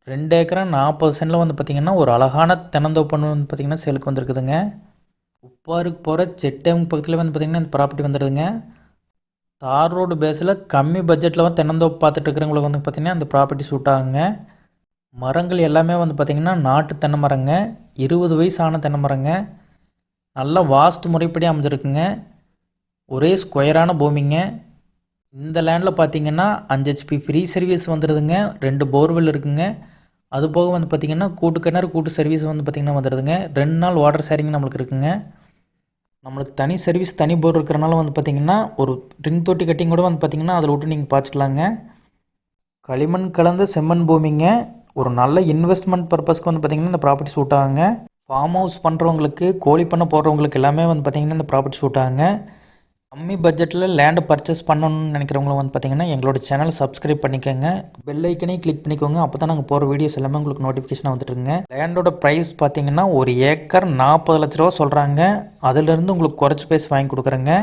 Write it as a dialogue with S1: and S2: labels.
S1: 2 ஏக்கரா 40 சென்டில் வந்து பார்த்திங்கன்னா ஒரு அழகான தென்னந்தோப்பு வந்து பார்த்திங்கன்னா சேலுக்கு வந்துருக்குதுங்க. உப்பாருக்கு போகிற செக் டேம் பக்கத்தில் வந்து பார்த்திங்கன்னா இந்த ப்ராப்பர்ட்டி வந்துடுதுங்க. தார் ரோடு பேஸில் கம்மி பட்ஜெட்டில் வந்து தென்னந்தோப்பு பார்த்துட்டு இருக்கிறவங்களுக்கு வந்து பார்த்திங்கன்னா அந்த ப்ராப்பர்ட்டி சூட் ஆகுங்க. மரங்கள் எல்லாமே வந்து பார்த்திங்கன்னா நாட்டு தென்னை மரங்க, 20 வயசு ஆன தென்னை மரங்க. நல்லா வாஸ்து முறைப்படி அமைஞ்சிருக்குங்க. ஒரே ஸ்கொயரான பூமிங்க. இந்த லேண்டில் பார்த்திங்கன்னா 5 ஹெச்பி ஃப்ரீ சர்வீஸ் வந்துடுதுங்க. 2 போர்வெல் இருக்குங்க. அது போக வந்து பார்த்திங்கன்னா கூட்டு கிணறு கூட்டு சர்வீஸ் வந்து பார்த்திங்கன்னா வந்துடுதுங்க. 2 நாள் வாட்டர் ஷேரிங் நம்மளுக்கு இருக்குங்க. நம்மளுக்கு தனி சர்வீஸ் தனி போர் இருக்கிறனால வந்து பார்த்திங்கன்னா ஒரு ரிங் தொட்டி கட்டிங் கூட வந்து பார்த்திங்கன்னா அதில் விட்டு நீங்கள் பாய்ச்சிக்கலாங்க. களிமண் கலந்த செம்மண் பூமிங்க. ஒரு நல்ல இன்வெஸ்ட்மெண்ட் பர்பஸ்க்கு வந்து பார்த்திங்கன்னா இந்த ப்ராப்பர்ட்டி சூட் ஆகுங்க. ஃபார்ம் ஹவுஸ் பண்ணுறவங்களுக்கு, கோழி பண்ண போடுறவங்களுக்கு எல்லாமே வந்து பார்த்திங்கன்னா இந்த ப்ராப்பர்ட்டி சூட் ஆகுங்க. கம்மி பட்ஜெட்டில் லேண்டு பர்ச்சேஸ் பண்ணணும்னு நினைக்கிறவங்களும் வந்து பார்த்திங்கன்னா எங்களோட சேனலை சப்ஸ்கிரைப் பண்ணிக்கோங்க. பெல் ஐக்கனையும் கிளிக் பண்ணிக்கோங்க. அப்போ தான் நாங்கள் போகிற வீடியோஸ் எல்லாமே உங்களுக்கு நோட்டிஃபிகேஷன் வந்துட்டுருங்க. லேண்டோட ப்ரைஸ் பார்த்திங்கன்னா 1 ஏக்கர் 40 லட்ச ரூபா சொல்கிறாங்க. அதிலிருந்து உங்களுக்கு குறைச்சி பேசி வாங்கி கொடுக்குறேங்க.